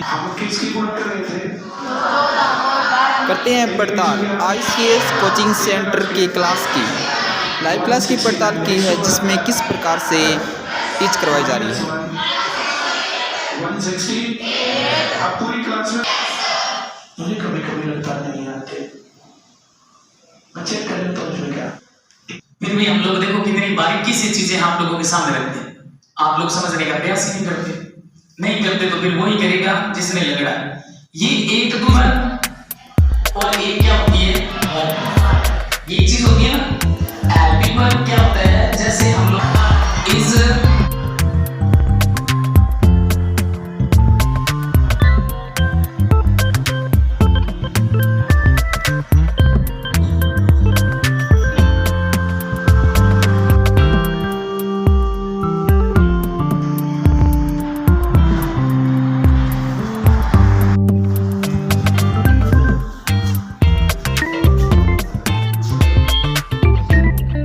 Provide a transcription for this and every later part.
हम किसकी बात कर रहे थे? करते हैं पड़ताल आईसीएस कोचिंग सेंटर की क्लास की। लाइव क्लास की पड़ताल की है जिसमें किस प्रकार से टीच करवाई जा रही है। 160 अब पूरी क्लास में मुझे कभी कभी लगता नहीं आते, मैं चेक कर लेता हूँ उसमें क्या। फिर भी हम लोग देखो कितनी बारीकी से चीजें आप लोगों के सामने रखते हैं, आप लोग समझने का प्रयास ही नहीं करते तो फिर वही करेगा जिसने लगड़ा। ये एक दूसरा और एक क्या होती है, ये चीज होती है ना। एल्बिवर क्या होता है, जैसे हम लोग इस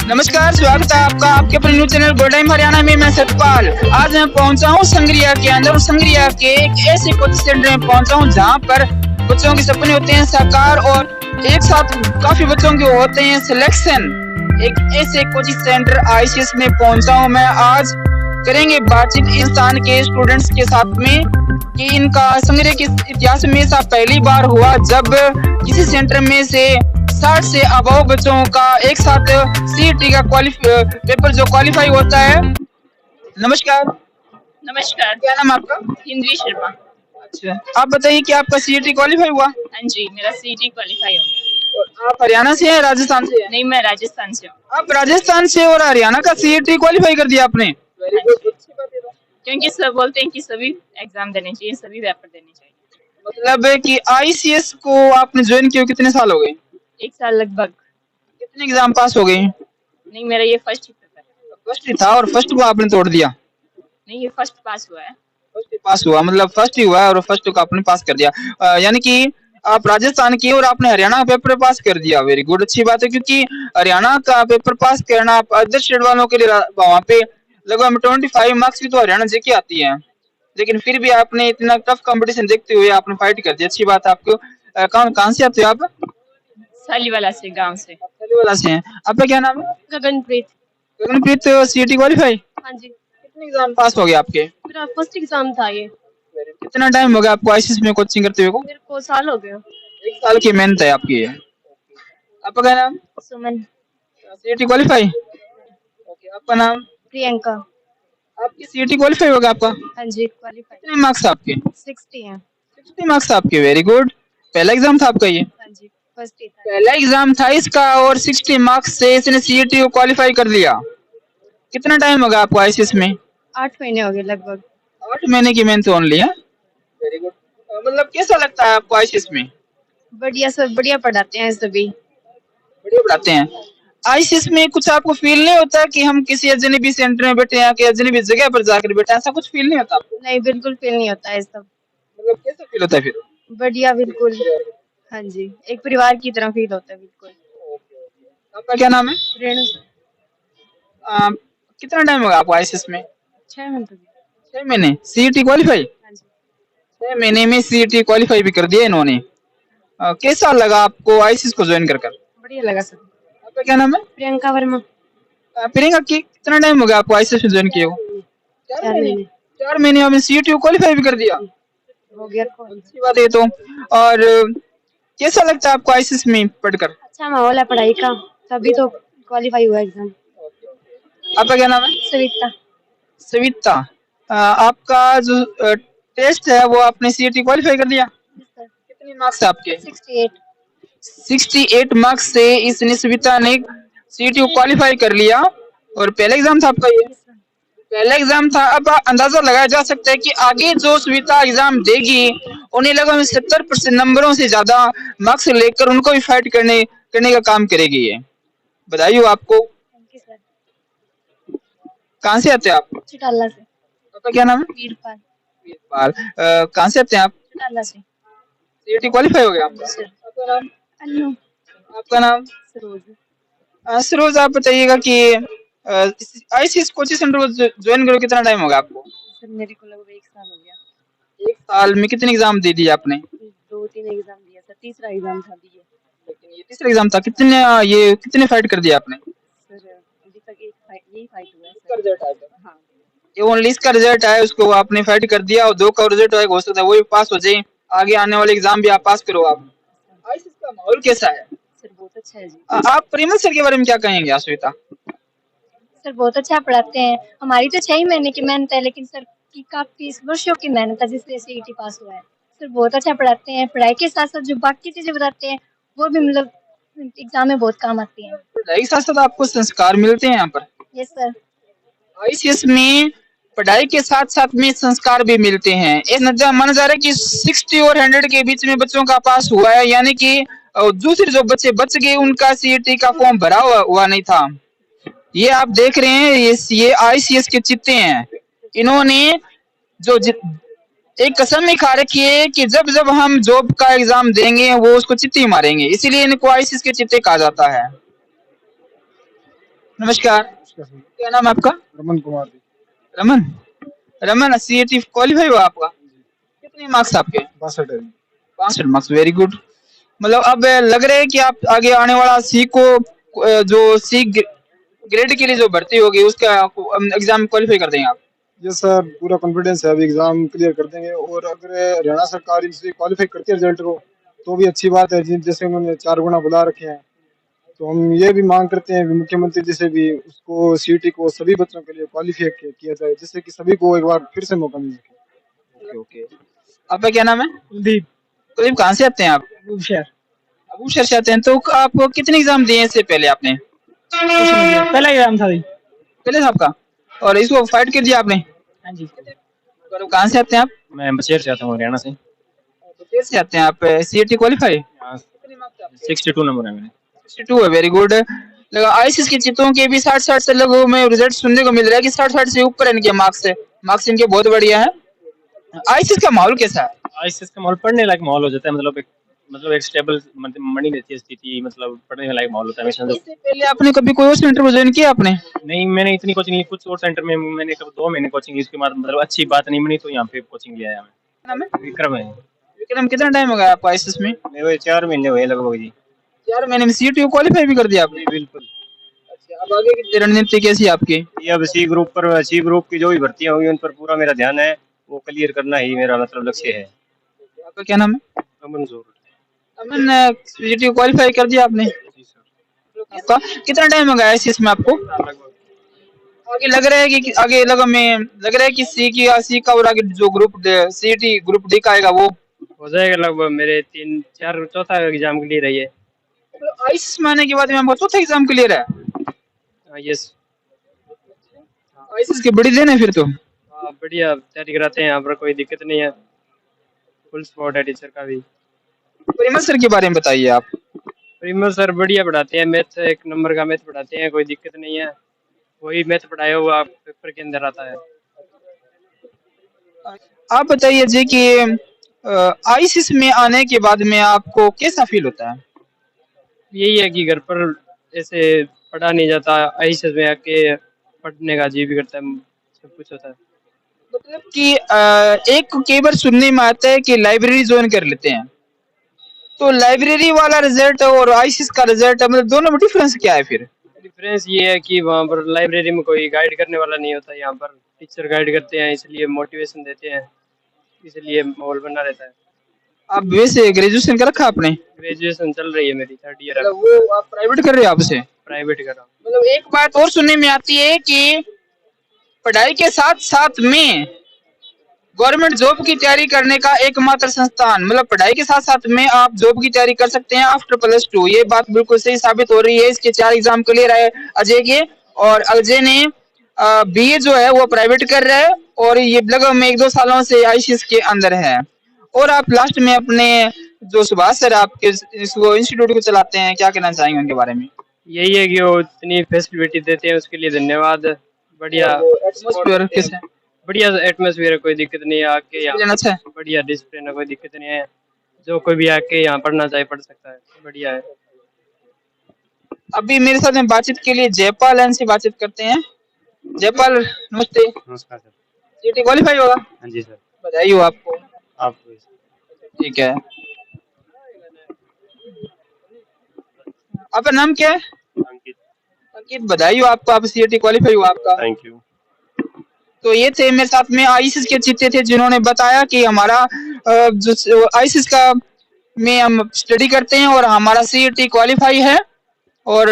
नमस्कार, स्वागत है आपका आपके अपने news channel good time Haryana में। मैं सतपाल आज मैं पहुंचा हूं संग्रिया के अंदर। संग्रिया के एक ऐसे कोचिंग सेंटर में पहुंचा हूं जहां पर बच्चों के सपने होते हैं साकार और एक साथ काफी बच्चों के होते हैं सिलेक्शन। एक ऐसे कोचिंग सेंटर आईसीएस में पहुंचा हूं मैं। आज करेंगे बातचीत इस स्थान के स्टूडेंट्स के साथ में कि इनका संग्रिया के इतिहास में ऐसा पहली बार हुआ जब किसी सेंटर में से 60 से अबव बच्चों का एक साथ सीईटी का पेपर जो क्वालिफाई होता है। नमस्कार। नमस्कार, क्या नाम है आपका? हिंदवी शर्मा। अच्छा, आप बताइए कि आपका सीईटी क्वालिफाई हुआ? हाँ जी, मेरा सीटी क्वालिफाई हो गया। और आप हरियाणा से हैं राजस्थान से हैं? नहीं, मैं राजस्थान से हूँ। आप राजस्थान से और हरियाणा का सीईटी क्वालिफाई कर दिया आपने? क्योंकि सब बोलते हैं कि सभी एग्जाम देने चाहिए, सभी पेपर देने चाहिए। मतलब है कि आईसीएस को आपने ज्वाइन किया कितने साल हो गए? 1 साल लगभग। कितने एग्जाम पास हो गए? नहीं, मेरा ये फर्स्ट ही पेपर है। फर्स्ट ही था और फर्स्ट को आपने तोड़ दिया? नहीं, ये फर्स्ट पास हुआ है। फर्स्ट ही पास हुआ, मतलब फर्स्ट ही हुआ और फर्स्ट को आपने पास कर दिया। यानी कि आप राजस्थान की और आपने हरियाणा का पेपर पास कर दिया। वेरी गुड, अच्छी बात है क्योंकि हरियाणा का पेपर पास करना अदर स्टेट वालों के लिए वहाँ पे लगभग 25 मार्क्स की तो हरियाणा जेके आती है, लेकिन फिर भी आपने इतना टफ कंपटीशन देखते हुए आपने फाइट कर दिया। अच्छी बात है आपको। कहाँ से आते हो आप? सालीवाला से, गांव से। वाला से हैं। आपका क्या नाम है? गगनप्रीत। Gaganpreet, CET qualify? हाँ जी, कितने एग्जाम पास हो गए आपके? मेरा फर्स्ट एग्जाम था ये। कितना टाइम हो गया आपको आईसीएस में कोचिंग करते हुए को? मेरे को साल हो गया। 1 साल की मेहनत है आपकी ये। आपका क्या नाम? सुमन। CET qualify? ओके, आपका नाम? प्रियंका। आपकी सीईटी क्वालिफाई होगा आपका? हाँ जी, क्वालिफाई। कितने मार्क्स आपके? 60 है। 60 मार्क्स आपके, वेरी गुड। पहला एग्जाम था आपका ये? हाँ जी, फर्स्ट ही था। पहला एग्जाम था इसका और 60 मार्क्स से इसने सीईटी को क्वालिफाई कर लिया। कितना टाइम होगा आपको आईसीएस में? 8 महीने हो गए लगभग। 8 महीने की मेहनत ओनली है। Very good. मतलब कैसा लगता है आपको आईसीएस में? बढ़िया, सब बढ़िया पढ़ाते हैं सभी। बढ़िया पढ़ाते हैं। आईसीएस में कुछ आपको फील नहीं होता कि हम किसी अजनबी सेंटर में बैठे हैं कि अजनबी जगह पर जाकर बैठे हैं, ऐसा कुछ फील नहीं होता आपको? नहीं, बिल्कुल फील नहीं होता है सब। मतलब कैसा फील होता है फिर? बढ़िया, बिल्कुल। हाँ जी, एक परिवार की तरह फील होता है बिल्कुल। आपका क्या नाम है? रेणु। कितना टाइम होगा आपको आईसीएस में? 6 महीने हो गए। 6 महीने। CET qualify? हाँ जी। 6 महीने में सीईटी क्वालिफाई भी कर दिया इन्होंने। कैसा लगा आपको आईसीएस को ज्वाइन कर? बढ़िया लगा सब। आपका क्या नाम है? प्रियंका वर्मा। प्रियंका, की कितना टाइम हो गया आपको आईसीएस में ज्वाइन किए हो? 4 महीने 4 महीने में सीईटी को क्वालिफाई भी कर दिया। हो गया। अच्छी बात है तो। और कैसा लगता है आपको आईसीएस में पढ़कर? अच्छा माहौल है पढ़ाई का, तभी तो क्वालिफाई हुआ एग्जाम। आपका क्या नाम है? सविता। सविता, आपका जो टेस्ट है वो आपने सीईटी क्वालिफाई कर दिया? कितने मार्क्स है आपके? 68। 68 मार्क्स से इसने सविता ने सीईटी को क्वालिफाई कर लिया। और पहला एग्जाम था आपका ये? पहला एग्जाम था। अब अंदाजा लगाया जा सकता है कि आगे जो सुविधा एग्जाम देगी उन्हें लगभग 70% नंबरों से ज्यादा मार्क्स लेकर उनको भी फाइट करने का काम करेगी ये। बधाई हो आपको। Thank you sir. कहाँ से आते हैं आप? चिटाला से। आपका क्या नाम है? वीरपाल। वीरपाल, कहाँ से आते हैं आप? चिटाला से। सीईटी क्वालिफाई हो गया आपका? सर। आपका नाम? अन्नू। आपका नाम? सरोज। सरोज, आप बताइएगा कि आईसीएस कोचिंग सेंटर को ज्वाइन करो कितना टाइम होगा आपको? सर मेरे को लगभग 1 साल हो गया। एक साल में कितने एग्जाम दे दिए आपने? 2-3 एग्जाम दिया सर, तीसरा एग्जाम था अभी ये। लेकिन ये तीसरा एग्जाम था, कितने ये कितने फाइट कर दिया आपने? सर अभी तक यही फाइट हुआ है इसका सर। रिजल्ट आएगा, हाँ ये ओनली इसका रिजल्ट आया, उसको आपने फाइट कर दिया और 2 का रिजल्ट आएगा, हो सकता है वो भी पास हो जाए, आगे आने वाले एग्जाम भी आप पास करो आप। आईसीएस का माहौल कैसा है? सर, बहुत अच्छा है जी। आप परिमल सर के बारे में क्या कहेंगे आश्विता? सर बहुत अच्छा पढ़ाते हैं। हमारी तो 6 महीने की मेहनत है, लेकिन सर की काफी वर्षों की मेहनत है जिससे सीईटी पास हुआ है। सर बहुत अच्छा पढ़ाते हैं, पढ़ाई के साथ साथ जो बाकी चीजें बताते हैं वो भी मतलब एग्जाम में बहुत काम आती हैं। पढ़ाई के साथ साथ आपको संस्कार मिलते हैं यहाँ पर? Yes sir. आईसीएस में पढ़ाई के साथ साथ में संस्कार भी मिलते हैं। एक नतीजा माना जा रहा है कि 60 और 100 के बीच में बच्चों का पास हुआ है, यानी कि दूसरे जो बच्चे बच गए उनका सीईटी का फॉर्म भरा हुआ नहीं था। ये आप देख रहे हैं, ये आईसीएस के चित्ते हैं। इन्होंने जो एक कसम ही खा रखी है कि जब जब हम जॉब का एग्जाम देंगे वो उसको चित्ती मारेंगे, इसीलिए इनको आईसीएस के चित्ते कहा जाता है। नमस्कार, क्या नाम है आपका? रमन कुमार जी। रमन, रमन सीईटी क्वालिफाई हुआ आपका? कितने मार्क्स आपके? 62 है। 62 मार्क्स, वेरी गुड। मतलब अब लग रहा है कि आप आगे आने वाला सी को जो सी ग्रेड के लिए जो भर्ती होगी उसका एग्जाम क्वालिफाई कर देंगे आप? ये सर पूरा कॉन्फिडेंस है, अभी एग्जाम क्लियर कर देंगे। और अगर हरियाणा सरकार इसे क्वालिफाई करती है रिजल्ट को तो भी अच्छी बात है। जैसे उन्होंने 4 गुना बुला रखे हैं, तो हम ये भी मांग करते हैं कि मुख्यमंत्री जी से भी उसको सीईटी को सभी बच्चों के लिए क्वालिफाई किया जाए, जिससे कि सभी को एक बार फिर से मौका मिल सके। ओके, आपका क्या नाम है? कुलदीप। कुलदीप, कहाँ से आते हैं आप? अबूशहर। अबूशहर से आते हैं, तो आप कितने एग्जाम दिए इससे पहले आपने? पहला एग्जाम था जी। पहले था आपका, और इसको फाइट कर दिया आपने? हाँ जी। और कहाँ से आते हैं आप? मैं बचेर से आता हूँ, हरियाणा से। बचेर से आते हैं आप। CET qualify? 62 नंबर है मेरे। 62 है, वेरी गुड। आईसीएस के चित्रों के भी 60 से लोगों में रिजल्ट सुनने को मिल रहा है कि 60 से ऊपर इनके मार्क्स इनके बहुत बढ़िया है। आईसीएस का माहौल कैसा है? आईसीएस का माहौल पढ़ने लायक माहौल हो जाता है, मतलब एक स्टेबल मनी रहती है स्थिति, मतलब पढ़ने लायक माहौल होता है हमेशा। इससे पहले आपने कभी कोई और सेंटर में ज्वाइन किया आपने? नहीं, मैंने इतनी कोचिंग ली, कुछ और सेंटर में मैंने 2 महीने कोचिंग ली, उसके बाद मतलब अच्छी बात नहीं बनी तो यहाँ पे कोचिंग लिया है मैं। नाम है? विक्रम है। विक्रम, कितना टाइम हो गया आपको आईसीएस में? मेरे 4 महीने हुए लगभग जी। 4 महीने में सीईटी को क्वालिफाई भी कर दिया आपने? बिल्कुल। अच्छा, अब आगे की रणनीति कैसी है आपकी? ये अब सी ग्रुप की जो भी भर्तियां होंगी उन पर पूरा मेरा ध्यान है, वो क्लियर करना ही मेरा मतलब लक्ष्य है। आपका क्या नाम है? अमन जोर। अमन, सीईटी को क्वालिफाई कर दिया आपने? जी सर। आपका कितना टाइम हो गया आईसीएस में आपको? आगे लग रहा है कि सी का और आगे जो ग्रुप सीईटी ग्रुप डी का आएगा वो हो जाएगा लगभग मेरे 3-4 चौथा एग्जाम के लिए रही है। आईसीएस में आने के बाद में आपका चौथा एग्जाम क्लियर है? यस। आईसीएस की बड़ी देन है फिर तो। बढ़िया तैयारी कराते हैं, यहाँ पर कोई दिक्कत नहीं है, फुल सपोर्ट है टीचर का भी। परिमल सर के बारे में बताइए आप। प्रीमियर सर बढ़िया पढ़ाते हैं, मैथ 1 नंबर का मैथ पढ़ाते हैं, कोई दिक्कत नहीं है। वही मैथ पढ़ाया हुआ पेपर के अंदर आता है। आप बताइए जी कि आईसीएस में आने के बाद में आपको कैसा फील होता है? यही है कि घर पर ऐसे पढ़ा नहीं जाता, आईसीएस में आके पढ़ने का जी भी करता है, सब कुछ होता है। मतलब कि एक कई बार सुनने में आता है कि लाइब्रेरी ज्वाइन कर लेते हैं, तो लाइब्रेरी वाला रिजल्ट और आईसीएस का रिजल्ट मतलब दोनों में डिफरेंस क्या है फिर? डिफरेंस ये है कि वहाँ पर लाइब्रेरी में कोई गाइड करने वाला नहीं होता, यहाँ पर टीचर गाइड करते हैं, इसलिए मोटिवेशन देते हैं, इसलिए माहौल बना रहता है। आप वैसे ग्रेजुएशन कर रखा आपने? ग्रेजुएशन चल रही है मेरी, 3rd ईयर। वो आप प्राइवेट कर रहे हो आपसे? प्राइवेट कर रहा हूँ। मतलब एक बात और सुनने में आती है कि पढ़ाई के साथ साथ में गवर्नमेंट जॉब की तैयारी करने का एकमात्र संस्थान, मतलब पढ़ाई के साथ साथ में आप जॉब की तैयारी कर सकते हैं आफ्टर +2। ये बात बिल्कुल सही साबित हो रही है। इसके 4 एग्जाम क्लियर है अजय के, और अजय ने बीए जो है वो प्राइवेट कर रहा है, और ये लगभग में 1-2 सालों से आईसीएस के अंदर है। और आप लास्ट में अपने जो सुभाष सर आपके इंस्टीट्यूट को चलाते हैं, क्या कहना चाहेंगे उनके बारे में? यही है कि वो इतनी फैसिलिटी देते हैं, उसके लिए धन्यवाद। बढ़िया एटमॉस्फेयर कैसा है? बढ़िया एटमॉस्फेयर है, कोई दिक्कत नहीं है। आके यहाँ अच्छा है? बढ़िया डिसिप्लिन है, कोई दिक्कत नहीं है। जो कोई भी आके यहाँ पढ़ना चाहे पढ़ सकता है, बढ़िया है। अभी मेरे साथ में बातचीत के लिए जयपाल से बातचीत करते हैं। जयपाल, नमस्ते। नमस्कार सर। सीईटी क्वालिफाई होगा? हाँ जी सर। बधाई हो आपको। आपको। ठीक है, आपका नाम क्या है? अंकित। अंकित, बधाई हो आपको, आप सीईटी क्वालिफाई हुआ आपका। Thank you. तो ये थे मेरे साथ में आईसीएस के चित्ते थे, जिन्होंने बताया कि हमारा जो आईसीएस का में हम स्टडी करते हैं और हमारा सीईटी क्वालिफाई है। और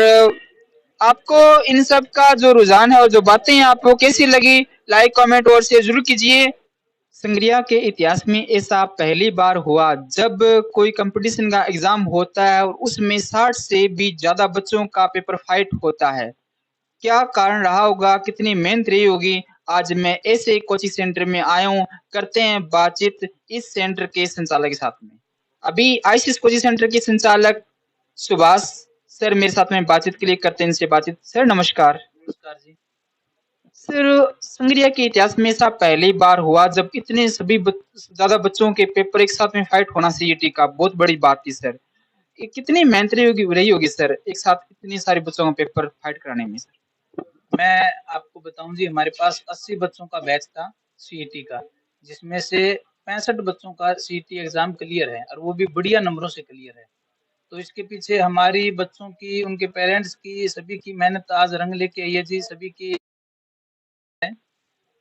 आपको इन सब का जो रुझान है और जो बातें हैं आपको कैसी लगी, लाइक कमेंट और शेयर जरूर कीजिए। संग्रिया के इतिहास में ऐसा पहली बार हुआ जब कोई कंपटीशन का एग्जाम होता है और उसमें 60 से भी ज्यादा बच्चों का पेपर फाइट होता है। क्या कारण रहा होगा, कितनी मेहनत रही होगी। आज मैं ऐसे कोचिंग सेंटर में आया हूँ, करते हैं बातचीत इस सेंटर के संचालक के साथ में। अभी आईसीएस कोचिंग सेंटर के संचालक सुभाष सर मेरे साथ में बातचीत के लिए करते हैं इनसे बातचीत। सर नमस्कार। नमस्कार जी। सर, संग्रिया के इतिहास में ऐसा पहली बार हुआ जब इतने सभी ज्यादा बच्चों के पेपर एक साथ में फाइट होना सीईटी का बहुत बड़ी बात थी सर। ये कितनी मेहनत रही होगी सर एक साथ इतने सारे बच्चों का पेपर फाइट कराने में सर। मैं आपको बताऊं जी, हमारे पास 80 बच्चों का बैच था सीईटी का, जिसमें से 65 बच्चों का सीईटी एग्जाम क्लियर है और वो भी बढ़िया नंबरों से क्लियर है। तो इसके पीछे हमारी बच्चों की, उनके पेरेंट्स की, सभी की मेहनत आज रंग लेके आई है जी, सभी की।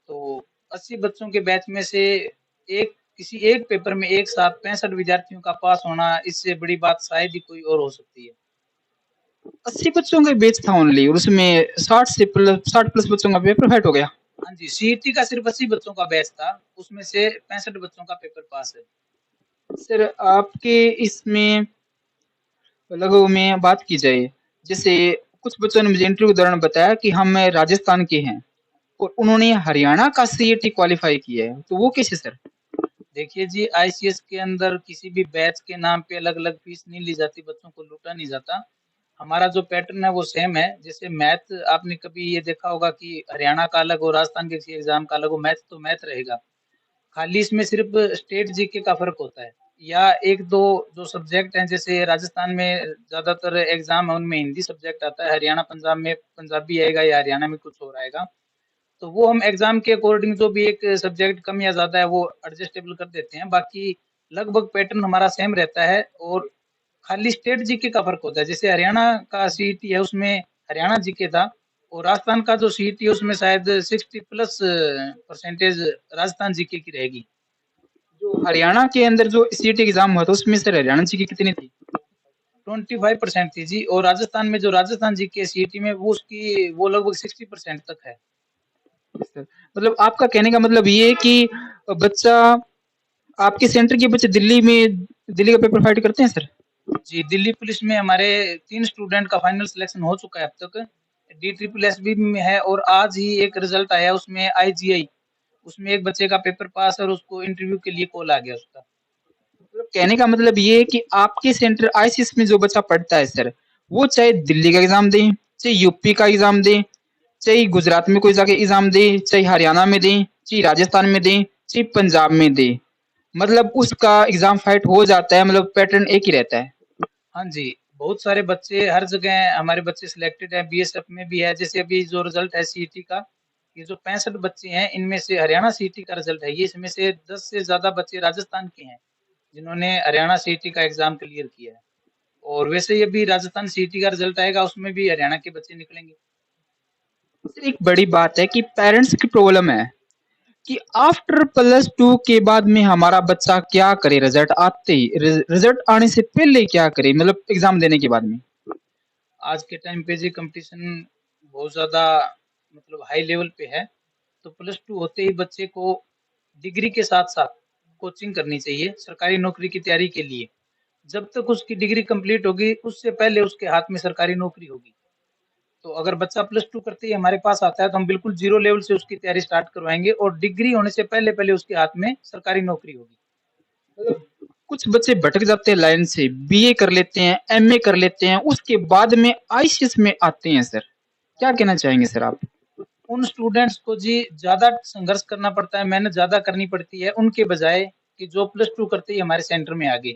तो 80 बच्चों के बैच में से किसी एक पेपर में एक साथ 65 विद्यार्थियों का पास होना, इससे बड़ी बात शायद ही कोई और हो सकती है। 80 बच्चों का बैच था ओनली और उसमें 60 प्लस बच्चों का पेपर फाइट हो गया। हाँ जी, सीईटी का सिर्फ 80 बच्चों का बैच था, उसमें से 65 बच्चों का पेपर पास है। सर आपके इसमें लगभग में बात की जाए, जैसे कुछ बच्चों ने मुझे इंटरव्यू के दौरान बताया कि हम राजस्थान के हैं और उन्होंने हरियाणा का सीईटी क्वालिफाई किया है, तो वो कैसे सर? देखिए जी, आईसीएस के अंदर किसी भी बैच के नाम पे अलग अलग फीस नहीं ली जाती, बच्चों को लूटा नहीं जाता। हमारा जो पैटर्न है वो सेम है। जैसे मैथ, आपने कभी ये देखा होगा कि हरियाणा का अलग हो, राजस्थान के किसी एग्जाम का अलग हो, मैथ तो मैथ रहेगा। खाली इसमें सिर्फ स्टेट जीके का फर्क होता है, या एक दो जो सब्जेक्ट हैं, जैसे राजस्थान में ज्यादातर एग्जाम है उनमें हिंदी सब्जेक्ट आता है, हरियाणा पंजाब में पंजाबी आएगा या हरियाणा में कुछ और आएगा। तो वो हम एग्जाम के अकॉर्डिंग जो भी एक सब्जेक्ट कम या ज्यादा है वो एडजस्टेबल कर देते हैं। बाकी लगभग पैटर्न हमारा सेम रहता है और खाली स्टेट जीके का फर्क होता है। जैसे हरियाणा का सीईटी है उसमें हरियाणा जीके था, और राजस्थान का जो सीईटी है उसमें शायद 60+ % राजस्थान जीके की रहेगी। जो हरियाणा के अंदर जो सीईटी एग्जाम हुआ था उसमें सर हरियाणा जी की कितनी थी? 25% थी जी, और राजस्थान में जो राजस्थान जीके सीईटी में वो लगभग 60% तक है। सर मतलब आपका कहने का मतलब ये है कि बच्चा, आपके सेंटर के बच्चे दिल्ली का पेपर फाइट करते हैं सर? जी, दिल्ली पुलिस में हमारे 3 स्टूडेंट का फाइनल सिलेक्शन हो चुका है अब तक। DSSB में है, और आज ही एक रिजल्ट आया उसमें IGI, उसमें एक बच्चे का पेपर पास और उसको इंटरव्यू के लिए कॉल आ गया उसका। कहने का मतलब ये है कि आपके सेंटर आईसीएस में जो बच्चा पढ़ता है सर, वो चाहे दिल्ली का एग्जाम दे, चाहे यूपी का एग्जाम दे, चाहे गुजरात में कोई जाके एग्जाम दे, चाहे हरियाणा में दे, चाहे राजस्थान में दे, चाहे पंजाब में दे, मतलब उसका एग्जाम फाइट हो जाता है, मतलब पैटर्न एक ही रहता है। हाँ जी, बहुत सारे बच्चे हर जगह हमारे बच्चे सिलेक्टेड है, बीएसएफ में भी है। जैसे अभी जो रिजल्ट है सीईटी का, ये जो 65 बच्चे हैं इनमें से हरियाणा सीईटी का रिजल्ट है, ये इसमें से 10 से ज्यादा बच्चे राजस्थान के हैं जिन्होंने हरियाणा सीईटी का एग्जाम क्लियर किया है। और वैसे ही अभी राजस्थान सीईटी का रिजल्ट आएगा, उसमें भी हरियाणा के बच्चे निकलेंगे। एक बड़ी बात है कि पेरेंट्स की प्रॉब्लम है कि आफ्टर +2 के बाद में हमारा बच्चा क्या करे, रिजल्ट आते ही, रिजल्ट आने से पहले क्या करे, मतलब एग्जाम देने के बाद में। आज के टाइम पे जी कंपटीशन बहुत ज्यादा मतलब हाई लेवल पे है, तो +2 होते ही बच्चे को डिग्री के साथ साथ कोचिंग करनी चाहिए सरकारी नौकरी की तैयारी के लिए। जब तक उसकी डिग्री कंप्लीट होगी उससे पहले उसके हाथ में सरकारी नौकरी होगी। तो अगर बच्चा +2 करते ही हमारे पास आता है तो हम बिल्कुल 0 लेवल से उसकी तैयारी स्टार्ट करवाएंगे, और डिग्री होने से पहले पहले उसके हाथ में सरकारी नौकरी होगी। कुछ बच्चे भटक जाते हैं लाइन से, बीए कर लेते हैं, एमए कर लेते हैं, उसके बाद में आईसीएस में आते हैं सर, क्या कहना चाहेंगे सर आप? उन स्टूडेंट्स को जी ज्यादा संघर्ष करना पड़ता है, मेहनत ज्यादा करनी पड़ती है उनके बजाय कि जो +2 करते ही हमारे सेंटर में आ गए।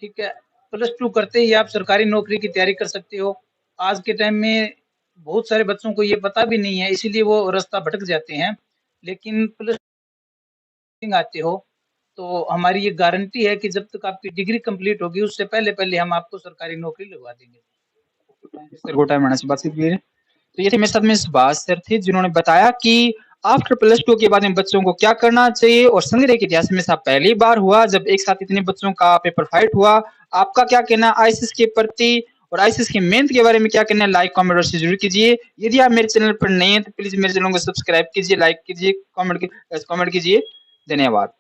ठीक है, +2 करते ही आप सरकारी नौकरी की तैयारी कर सकते हो। आज के टाइम में बहुत सारे बच्चों को ये पता भी नहीं है, इसीलिए वो रास्ता भटक जाते हैं। लेकिन प्लस आते हो तो हमारी ये गारंटी है कि जब तक आपकी डिग्री कंप्लीट होगी उससे पहले पहले हम आपको सरकारी नौकरी लगवा देंगे। सर गोटा मैडम से बातचीत की। तो ये थे मेरे साथ में सुभाष सर थे जिन्होंने बताया कि आफ्टर +2 के बाद में बच्चों को क्या करना चाहिए और संग्रह के इतिहास में साहब पहली बार हुआ जब एक साथ इतने बच्चों का पेपर फाइट हुआ। आपका क्या कहना आईसीएस के प्रति और आईसीएस की मेहनत के बारे में क्या कहना है, लाइक कमेंट और शेयर जरूर कीजिए। यदि आप मेरे चैनल पर नए हैं तो प्लीज मेरे चैनल को सब्सक्राइब कीजिए, लाइक कीजिए, कमेंट कीजिए। धन्यवाद।